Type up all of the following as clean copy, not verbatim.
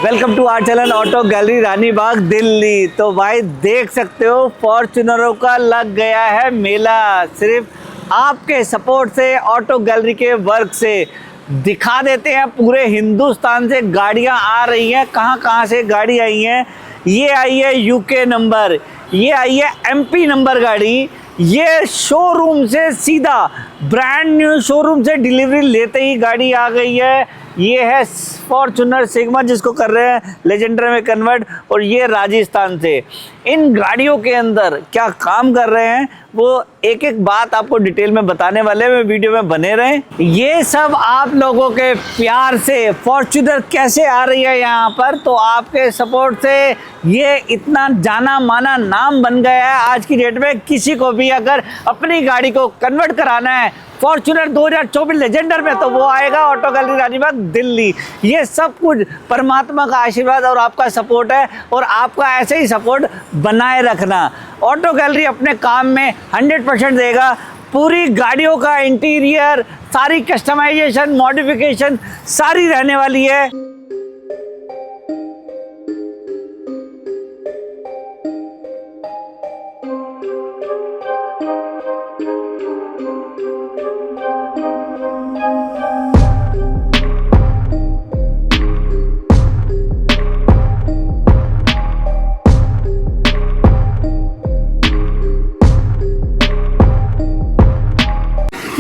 Welcome to our channel auto gallery Rani Bagh Delhi. तो भाई देख सकते हो फॉर्च्यूनरों का लग गया है मेला। सिर्फ आपके सपोर्ट से, ऑटो गैलरी के वर्क से दिखा देते हैं पूरे हिंदुस्तान से गाड़ियां आ रही हैं। कहां कहां से गाड़ी आई हैं। ये आई है यूके नंबर, ये आई है एमपी नंबर गाड़ी। ये शोरूम से सीधा ब्रांड न्यू शोरूम से डिलीवरी लेते ही गाड़ी आ गई है। ये है फॉर्च्यूनर सिग्मा जिसको कर रहे हैं लेजेंडर में कन्वर्ट, और ये राजस्थान से। इन गाड़ियों के अंदर क्या काम कर रहे हैं वो एक एक बात आपको डिटेल में बताने वाले हैं। वीडियो में बने रहें। ये सब आप लोगों के प्यार से फॉर्च्यूनर कैसे आ रही है यहाँ पर, तो आपके सपोर्ट से ये इतना जाना माना नाम बन गया है। आज की डेट में किसी को भी अगर अपनी गाड़ी को कन्वर्ट कराना है फॉर्च्यूनर 2024 लेजेंडर में, तो वो आएगा ऑटो गैलरी रानी बाग दिल्ली। ये सब कुछ परमात्मा का आशीर्वाद और आपका सपोर्ट है, और आपका ऐसे ही सपोर्ट बनाए रखना। ऑटो गैलरी अपने काम में 100% देगा। पूरी गाड़ियों का इंटीरियर, सारी कस्टमाइजेशन, मॉडिफिकेशन सारी रहने वाली है।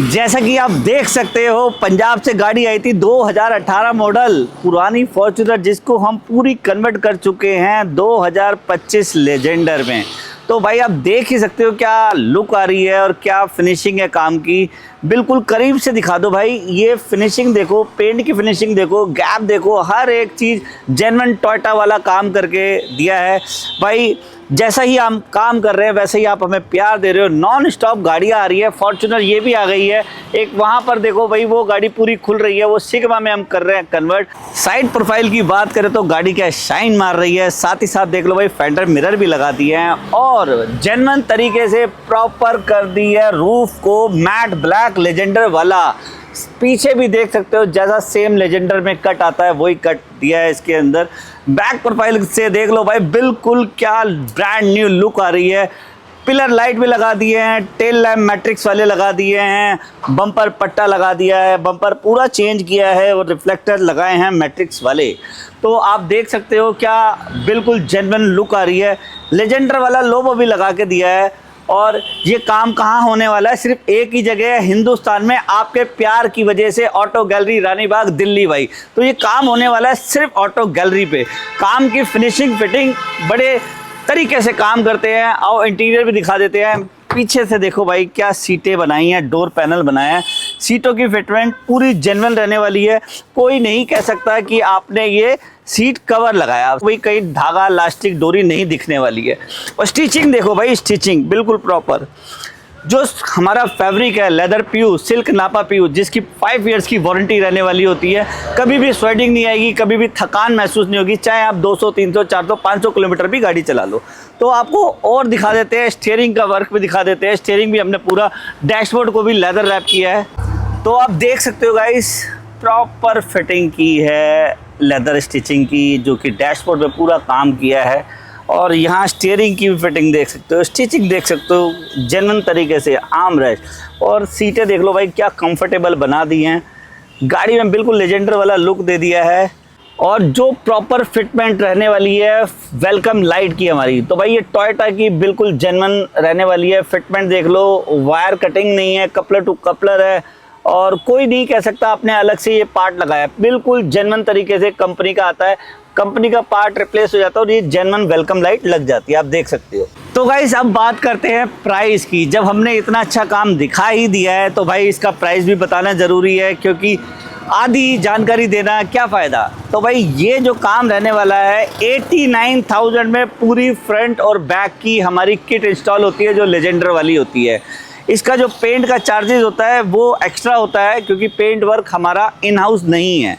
जैसा कि आप देख सकते हो पंजाब से गाड़ी आई थी 2018 मॉडल पुरानी फॉर्च्यूनर, जिसको हम पूरी कन्वर्ट कर चुके हैं 2025 लेजेंडर में। तो भाई आप देख ही सकते हो क्या लुक आ रही है और क्या फिनिशिंग है काम की। बिल्कुल करीब से दिखा दो भाई। ये फिनिशिंग देखो, पेंट की फिनिशिंग देखो, गैप देखो, हर एक चीज़ जेन्युइन टोयोटा वाला काम करके दिया है भाई। जैसा ही हम काम कर रहे हैं वैसे ही आप हमें प्यार दे रहे हो। नॉन स्टॉप गाड़ियाँ आ रही है। फॉर्च्यूनर ये भी आ गई है। एक वहाँ पर देखो भाई, वो गाड़ी पूरी खुल रही है, वो सिग्मा में हम कर रहे हैं कन्वर्ट। साइड प्रोफाइल की बात करें तो गाड़ी क्या शाइन मार रही है। साथ ही साथ देख लो भाई, फेंडर मिरर भी लगा दिए हैं और जेन्युइन तरीके से प्रॉपर कर दी है रूफ को मैट ब्लैक लेजेंडर वाला। पीछे भी देख सकते हो जैसा सेम लेजेंडर में कट आता है वही कट दिया है इसके अंदर। बैक प्रोफाइल से देख लो भाई, बिल्कुल क्या ब्रांड न्यू लुक आ रही है। पिलर लाइट भी लगा दिए हैं, टेल लैम्प मैट्रिक्स वाले लगा दिए हैं, बम्पर पट्टा लगा दिया है, बम्पर पूरा चेंज किया है और रिफ्लेक्टर लगाए हैं मैट्रिक्स वाले। तो आप देख सकते हो क्या बिल्कुल जेन्युइन लुक आ रही है। लेजेंडर वाला लोगो भी लगा के दिया है। और ये काम कहाँ होने वाला है, सिर्फ एक ही जगह है हिंदुस्तान में, आपके प्यार की वजह से, ऑटो गैलरी रानी बाग दिल्ली भाई। तो ये काम होने वाला है सिर्फ ऑटो गैलरी पे। काम की फिनिशिंग फिटिंग बड़े तरीके से काम करते हैं। और इंटीरियर भी दिखा देते हैं। पीछे से देखो भाई क्या सीटें बनाई हैं, डोर पैनल बनाया है। सीटों की फिटमेंट पूरी जेन्युइन रहने वाली है। कोई नहीं कह सकता कि आपने ये सीट कवर लगाया, कोई कहीं धागा लास्टिक डोरी नहीं दिखने वाली है। और स्टिचिंग देखो भाई, स्टिचिंग बिल्कुल प्रॉपर। जो हमारा फैब्रिक है लेदर प्यू, सिल्क नापा प्यू, जिसकी 5 इयर्स की वारंटी रहने वाली होती है। कभी भी स्वेटिंग नहीं आएगी, कभी भी थकान महसूस नहीं होगी, चाहे आप 200, 300, 400, 500 किलोमीटर भी गाड़ी चला लो। तो आपको और दिखा देते हैं, स्टीयरिंग का वर्क भी दिखा देते हैं। स्टीयरिंग भी हमने पूरा, डैशबोर्ड को भी लेदर रैप किया है। तो आप देख सकते हो गाइस, प्रॉपर फिटिंग की है लेदर स्टिचिंग की, जो कि डैशबोर्ड पे पूरा काम किया है। और यहाँ स्टीयरिंग की भी फिटिंग देख सकते हो, स्टिचिंग देख सकते हो जेन्युइन तरीके से। आर्म रेस्ट और सीटें देख लो भाई क्या कंफर्टेबल बना दी हैं। गाड़ी में बिल्कुल लेजेंडर वाला लुक दे दिया है। और जो प्रॉपर फिटमेंट रहने वाली है वेलकम लाइट की हमारी, तो भाई ये टोयोटा की बिल्कुल जेन्युइन रहने वाली है। फिटमेंट देख लो, वायर कटिंग नहीं है, कपलर टू कपलर है। और कोई नहीं कह सकता आपने अलग से ये पार्ट लगाया, बिल्कुल जेन्युइन तरीके से कंपनी का आता है। कंपनी का पार्ट रिप्लेस हो जाता है और ये जेन्युइन वेलकम लाइट लग जाती है, आप देख सकते हो। तो गाइस अब बात करते हैं प्राइस की। जब हमने इतना अच्छा काम दिखा ही दिया है तो भाई इसका प्राइस भी बताना ज़रूरी है, क्योंकि आधी जानकारी देना क्या फ़ायदा। तो भाई ये जो काम रहने वाला है 89,000 में पूरी फ्रंट और बैक की हमारी किट इंस्टॉल होती है, जो लेजेंडर वाली होती है। इसका जो पेंट का चार्जेस होता है वो एक्स्ट्रा होता है, क्योंकि पेंट वर्क हमारा इन हाउस नहीं है।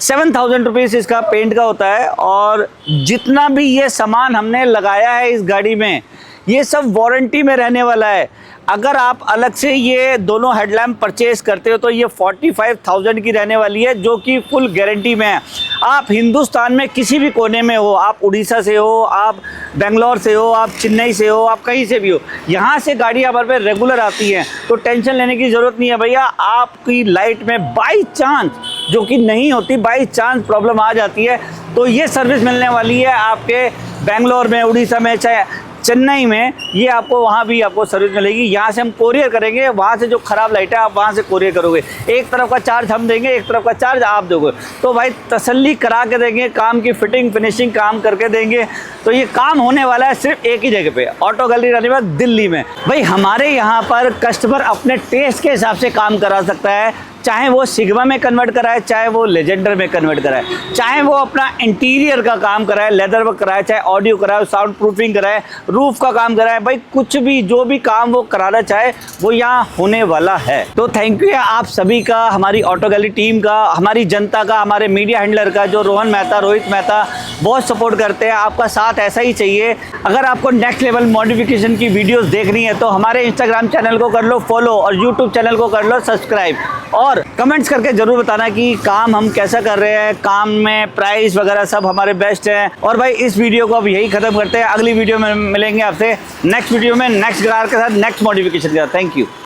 7,000 रुपीज़ इसका पेंट का होता है। और जितना भी ये सामान हमने लगाया है इस गाड़ी में, ये सब वारंटी में रहने वाला है। अगर आप अलग से ये दोनों हेडलैम्प परचेज करते हो तो ये 45,000 की रहने वाली है, जो कि फुल गारंटी में है। आप हिंदुस्तान में किसी भी कोने में हो, आप उड़ीसा से हो, आप बेंगलोर से हो, आप चेन्नई से हो, आप कहीं से भी हो, यहाँ से गाड़ी हमारे पे रेगुलर आती है, तो टेंशन लेने की ज़रूरत नहीं है भैया। आपकी लाइट में बाई चांस, जो कि नहीं होती, बाई चांस प्रॉब्लम आ जाती है, तो ये सर्विस मिलने वाली है आपके बेंगलोर में, उड़ीसा में, चाहे चेन्नई में, ये आपको वहाँ भी आपको सर्विस मिलेगी। यहाँ से हम कोरियर करेंगे, वहाँ से जो ख़राब लाइट है आप वहाँ से कोरियर करोगे। एक तरफ का चार्ज हम देंगे, एक तरफ का चार्ज आप दोगे, तो भाई तसल्ली करा के देंगे, काम की फिटिंग फिनिशिंग काम करके देंगे। तो ये काम होने वाला है सिर्फ एक ही जगह पे, ऑटो गैलरी रहने वाला दिल्ली में। भाई हमारे यहाँ पर कस्टमर अपने टेस्ट के हिसाब से काम करा सकता है, चाहे वो सिग्मा में कन्वर्ट कराए, चाहे वो लेजेंडर में कन्वर्ट कराए, चाहे वो अपना इंटीरियर का काम कराए, लेदर वर्क कराए, चाहे ऑडियो कराए, साउंड प्रूफिंग कराए, रूफ का काम कराए, भाई कुछ भी जो भी काम वो कराना चाहे वो यहाँ होने वाला है। तो थैंक यू आप सभी का, हमारी ऑटो गैलरी टीम का, हमारी जनता का, हमारे मीडिया हैंडलर का, जो रोहन मेहता, रोहित मेहता बहुत सपोर्ट करते हैं। आपका साथ ऐसा ही चाहिए। अगर आपको नेक्स्ट लेवल मॉडिफिकेशन की वीडियोस देखनी है तो हमारे इंस्टाग्राम चैनल को कर लो फॉलो और यूट्यूब चैनल को कर लो सब्सक्राइब, और कमेंट्स करके ज़रूर बताना कि काम हम कैसा कर रहे हैं, काम में प्राइस वगैरह सब हमारे बेस्ट हैं। और भाई इस वीडियो को अब यही ख़त्म करते हैं, अगली वीडियो में मिलेंगे आपसे नेक्स्ट वीडियो में नेक्स्ट ग्राहक के साथ, नेक्स्ट मॉडिफिकेशन के साथ। Thank you.